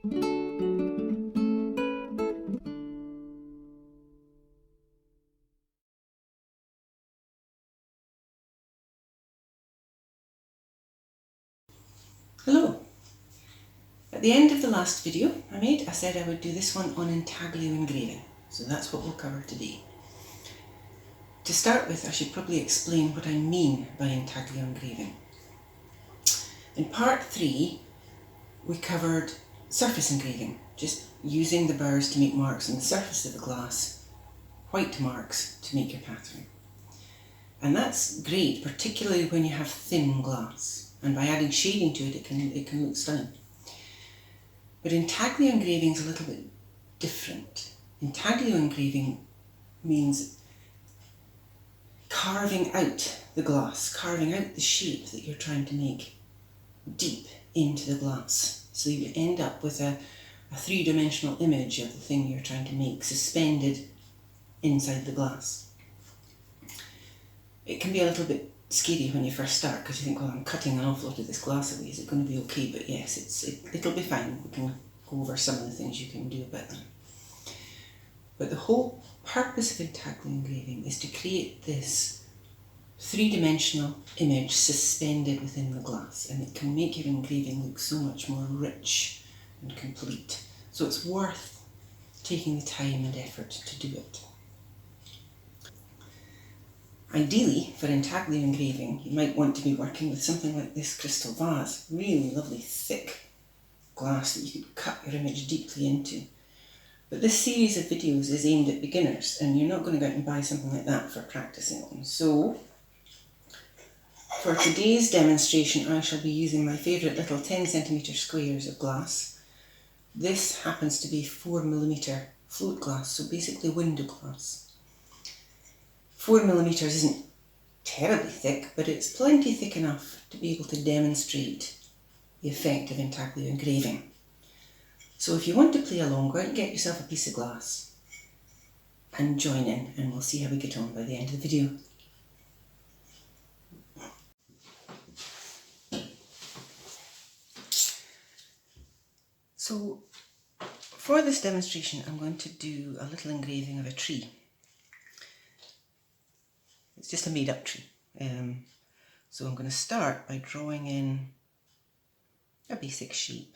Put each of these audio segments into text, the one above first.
Hello! At the end of the last video I made, I said I would do this one on intaglio engraving, so that's what we'll cover today. To start with, I should probably explain what I mean by intaglio engraving. In part 3, we covered surface engraving, just using the burrs to make marks on the surface of the glass, white marks to make your pattern. And that's great, particularly when you have thin glass, and by adding shading to it, it can look stunning. But intaglio engraving is a little bit different. Intaglio engraving means carving out the glass, carving out the shape that you're trying to make deep into the glass. So you end up with a three-dimensional image of the thing you're trying to make suspended inside the glass. It can be a little bit scary when you first start because you think, well, I'm cutting an awful lot of this glass away, is it going to be okay? But yes, it'll be fine. We can go over some of the things you can do about them. But the whole purpose of intaglio engraving is to create this three-dimensional image suspended within the glass, and it can make your engraving look so much more rich and complete. So it's worth taking the time and effort to do it. Ideally, for intaglio engraving, you might want to be working with something like this crystal vase, really lovely thick glass that you could cut your image deeply into. But this series of videos is aimed at beginners, and you're not going to go out and buy something like that for practicing on. So, for today's demonstration, I shall be using my favourite little 10cm squares of glass. This happens to be 4mm float glass, so basically window glass. 4mm isn't terribly thick, but it's plenty thick enough to be able to demonstrate the effect of intaglio engraving. So if you want to play along, go out and get yourself a piece of glass and join in, and we'll see how we get on by the end of the video. So for this demonstration, I'm going to do a little engraving of a tree. It's just a made-up tree. So I'm going to start by drawing in a basic shape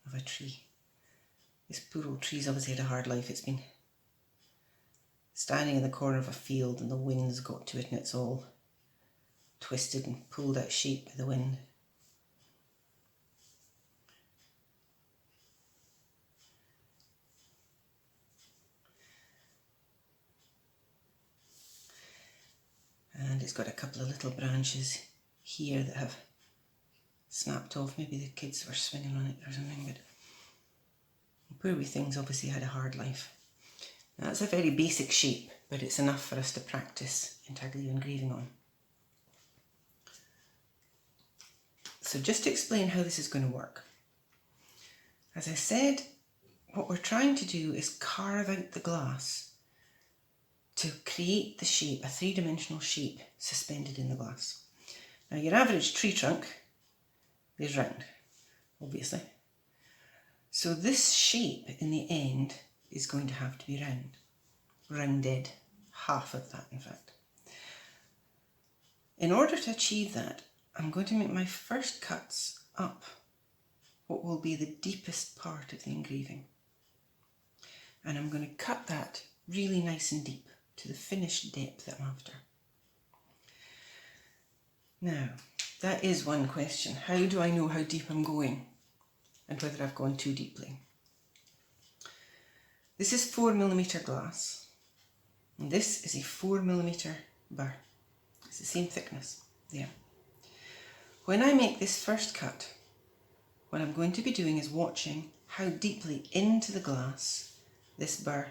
of a tree. This poor old tree's obviously had a hard life. It's been standing in the corner of a field and the wind's got to it and it's all twisted and pulled out of shape by the wind. And it's got a couple of little branches here that have snapped off. Maybe the kids were swinging on it or something, but the poor wee thing's obviously had a hard life. Now, that's a very basic shape, but it's enough for us to practice intaglio engraving on. So just to explain how this is going to work. As I said, what we're trying to do is carve out the glass to create the shape, a three-dimensional shape suspended in the glass. Now your average tree trunk is round, obviously. So this shape in the end is going to have to be round, rounded, half of that in fact. In order to achieve that, I'm going to make my first cuts up what will be the deepest part of the engraving. And I'm going to cut that really nice and deep to the finished depth that I'm after. Now, that is one question. How do I know how deep I'm going and whether I've gone too deeply? This is 4mm glass, and this is a 4mm burr. It's the same thickness there. When I make this first cut, what I'm going to be doing is watching how deeply into the glass this burr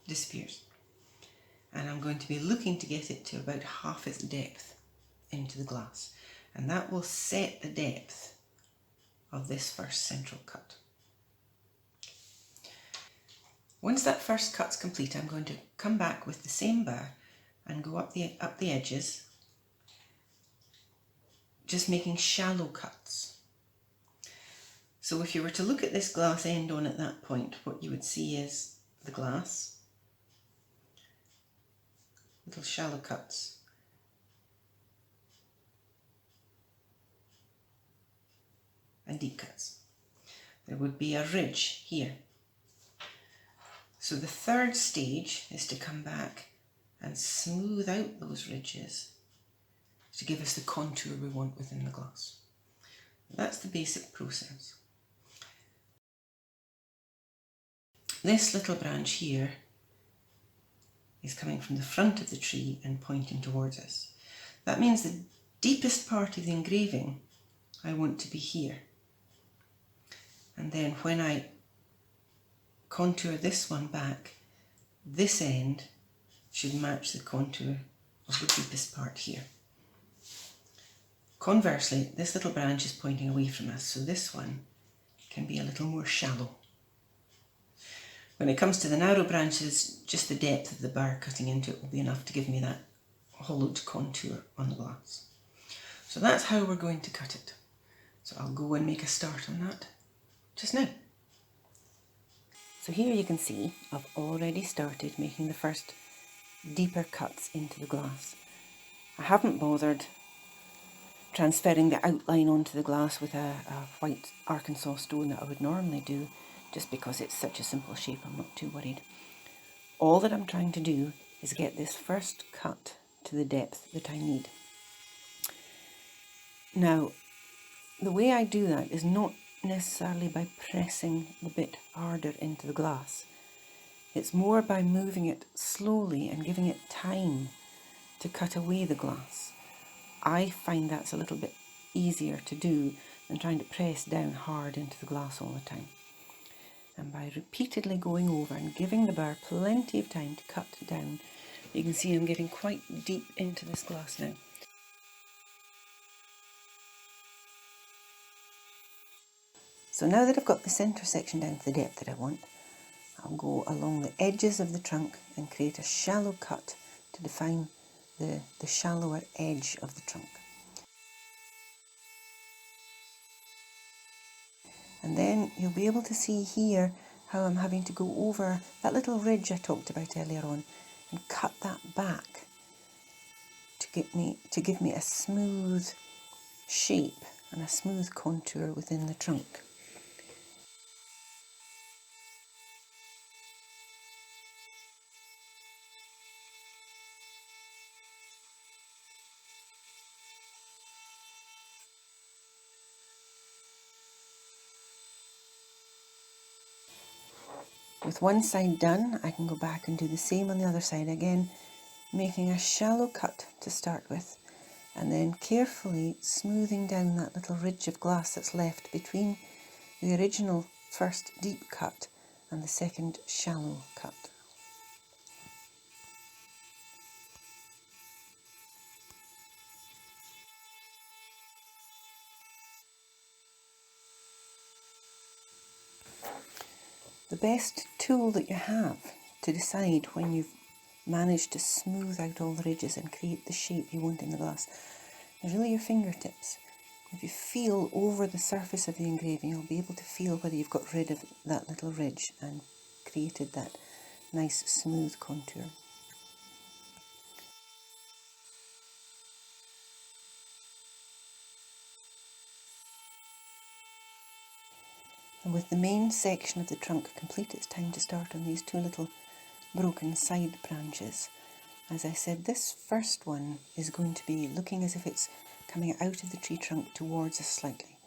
disappears. And I'm going to be looking to get it to about half its depth into the glass. And that will set the depth of this first central cut. Once that first cut's complete, I'm going to come back with the same burr and go up the edges, just making shallow cuts. So if you were to look at this glass end on at that point, what you would see is the glass, little shallow cuts, and deep cuts. There would be a ridge here. So the third stage is to come back and smooth out those ridges to give us the contour we want within the glass. That's the basic process. This little branch here is coming from the front of the tree and pointing towards us. That means the deepest part of the engraving I want to be here. And then when I contour this one back, this end should match the contour of the deepest part here. Conversely, this little branch is pointing away from us, so this one can be a little more shallow. When it comes to the narrow branches, just the depth of the bar cutting into it will be enough to give me that hollowed contour on the glass. So that's how we're going to cut it. So I'll go and make a start on that just now. So here you can see I've already started making the first deeper cuts into the glass. I haven't bothered transferring the outline onto the glass with a white Arkansas stone that I would normally do, just because it's such a simple shape. I'm not too worried. All that I'm trying to do is get this first cut to the depth that I need. Now, the way I do that is not necessarily by pressing the bit harder into the glass. It's more by moving it slowly and giving it time to cut away the glass. I find that's a little bit easier to do than trying to press down hard into the glass all the time. And by repeatedly going over and giving the bar plenty of time to cut down, you can see I'm getting quite deep into this glass now. So now that I've got the centre section down to the depth that I want, I'll go along the edges of the trunk and create a shallow cut to define the shallower edge of the trunk. And then you'll be able to see here how I'm having to go over that little ridge I talked about earlier on and cut that back to give me a smooth shape and a smooth contour within the trunk. With one side done, I can go back and do the same on the other side again, making a shallow cut to start with, and then carefully smoothing down that little ridge of glass that's left between the original first deep cut and the second shallow cut. The best tool that you have to decide when you've managed to smooth out all the ridges and create the shape you want in the glass is really your fingertips. If you feel over the surface of the engraving, you'll be able to feel whether you've got rid of that little ridge and created that nice smooth contour. And with the main section of the trunk complete, it's time to start on these two little broken side branches. As I said, this first one is going to be looking as if it's coming out of the tree trunk towards us slightly.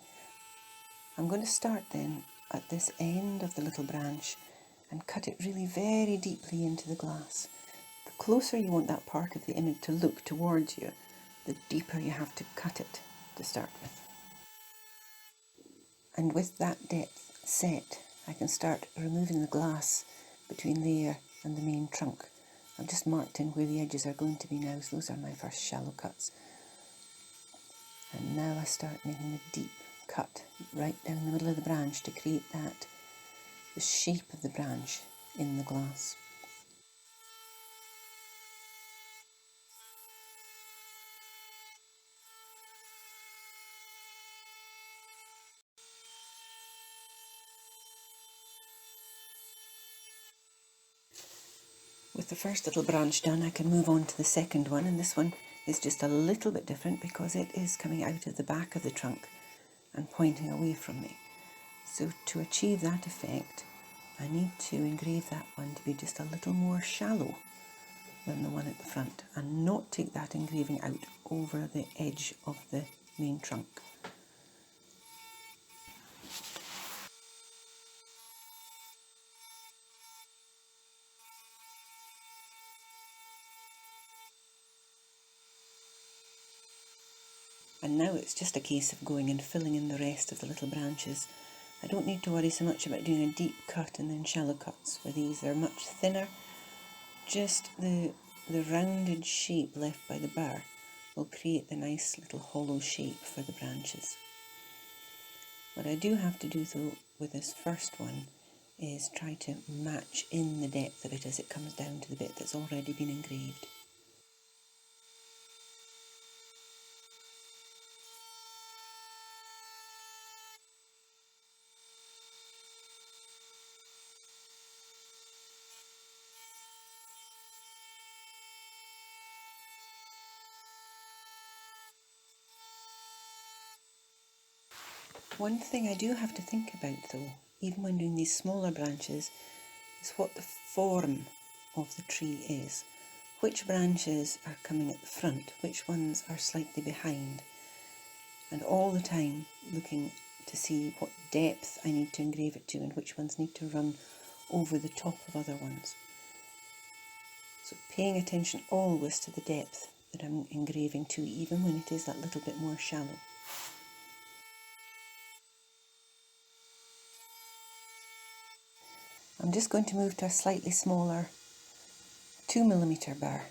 I'm going to start then at this end of the little branch and cut it really very deeply into the glass. The closer you want that part of the image to look towards you, the deeper you have to cut it to start with. And with that depth set, I can start removing the glass between there and the main trunk. I've just marked in where the edges are going to be now, so those are my first shallow cuts. And now I start making the deep cut right down the middle of the branch to create the shape of the branch in the glass. with the first little branch done, I can move on to the second one, and this one is just a little bit different because it is coming out of the back of the trunk and pointing away from me. So to achieve that effect, I need to engrave that one to be just a little more shallow than the one at the front and not take that engraving out over the edge of the main trunk. And now it's just a case of going and filling in the rest of the little branches. I don't need to worry so much about doing a deep cut and then shallow cuts for these. They're much thinner. Just the rounded shape left by the burr will create the nice little hollow shape for the branches. What I do have to do though with this first one is try to match in the depth of it as it comes down to the bit that's already been engraved. One thing I do have to think about though, even when doing these smaller branches, is what the form of the tree is. Which branches are coming at the front, which ones are slightly behind, and all the time looking to see what depth I need to engrave it to and which ones need to run over the top of other ones. So paying attention always to the depth that I'm engraving to, even when it is that little bit more shallow. I'm just going to move to a slightly smaller 2mm burr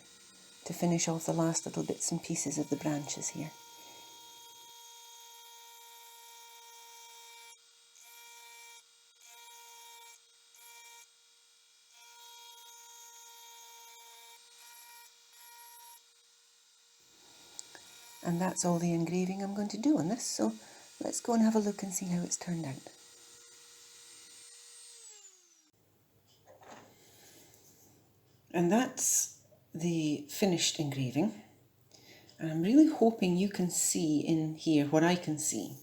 to finish off the last little bits and pieces of the branches here. And that's all the engraving I'm going to do on this, so let's go and have a look and see how it's turned out. And that's the finished engraving. And I'm really hoping you can see in here what I can see.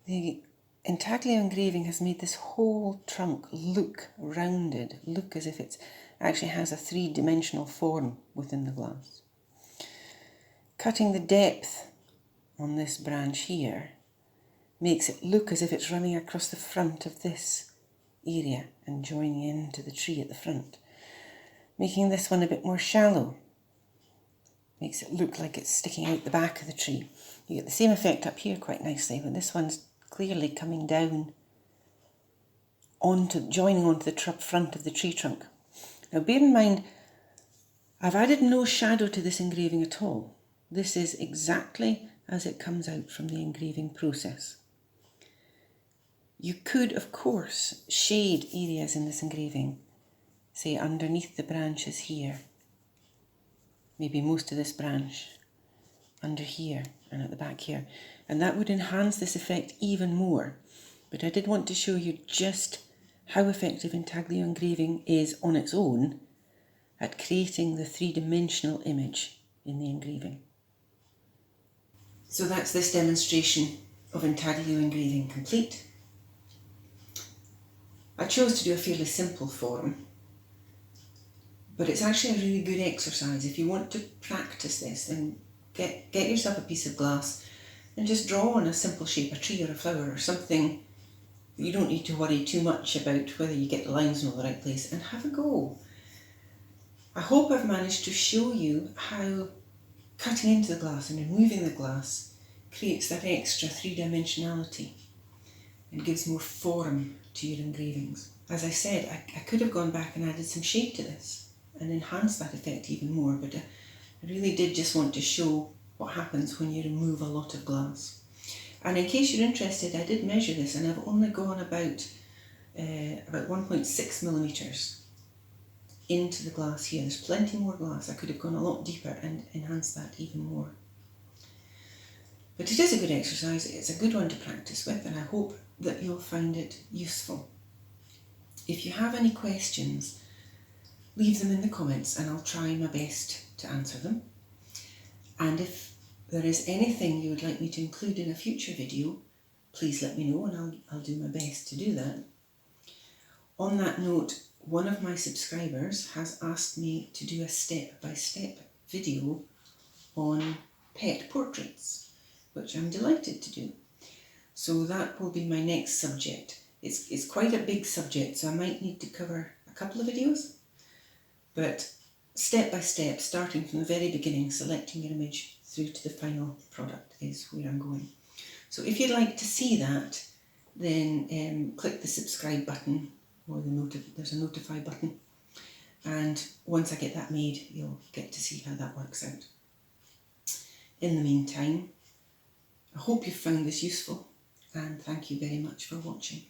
The intaglio engraving has made this whole trunk look rounded, look as if it actually has a three-dimensional form within the glass. Cutting the depth on this branch here makes it look as if it's running across the front of this area and joining into the tree at the front. Making this one a bit more shallow makes it look like it's sticking out the back of the tree. You get the same effect up here quite nicely, but this one's clearly coming down joining onto the front of the tree trunk. Now bear in mind, I've added no shadow to this engraving at all. This is exactly as it comes out from the engraving process. You could, of course, shade areas in this engraving, say underneath the branches here, maybe most of this branch, under here and at the back here, and that would enhance this effect even more. But I did want to show you just how effective intaglio engraving is on its own at creating the three-dimensional image in the engraving. So that's this demonstration of intaglio engraving complete. I chose to do a fairly simple form, but it's actually a really good exercise. If you want to practice this, then get yourself a piece of glass and just draw on a simple shape, a tree or a flower or something. You don't need to worry too much about whether you get the lines in all the right place, and have a go. I hope I've managed to show you how cutting into the glass and removing the glass creates that extra three-dimensionality and gives more form to your engravings. As I said, I could have gone back and added some shade to this and enhanced that effect even more, but I really did just want to show what happens when you remove a lot of glass. And in case you're interested, I did measure this and I've only gone about 1.6 millimeters into the glass here. There's plenty more glass. I could have gone a lot deeper and enhanced that even more. But it is a good exercise. It's a good one to practice with, and I hope that you'll find it useful. If you have any questions, leave them in the comments and I'll try my best to answer them. And if there is anything you would like me to include in a future video, please let me know and I'll do my best to do that. On that note, one of my subscribers has asked me to do a step-by-step video on pet portraits, which I'm delighted to do. So that will be my next subject. It's quite a big subject, so I might need to cover a couple of videos, but step by step, starting from the very beginning, selecting your image through to the final product is where I'm going. So if you'd like to see that, then click the subscribe button, or there's a notify button, and once I get that made, you'll get to see how that works out. In the meantime, I hope you found this useful, and thank you very much for watching.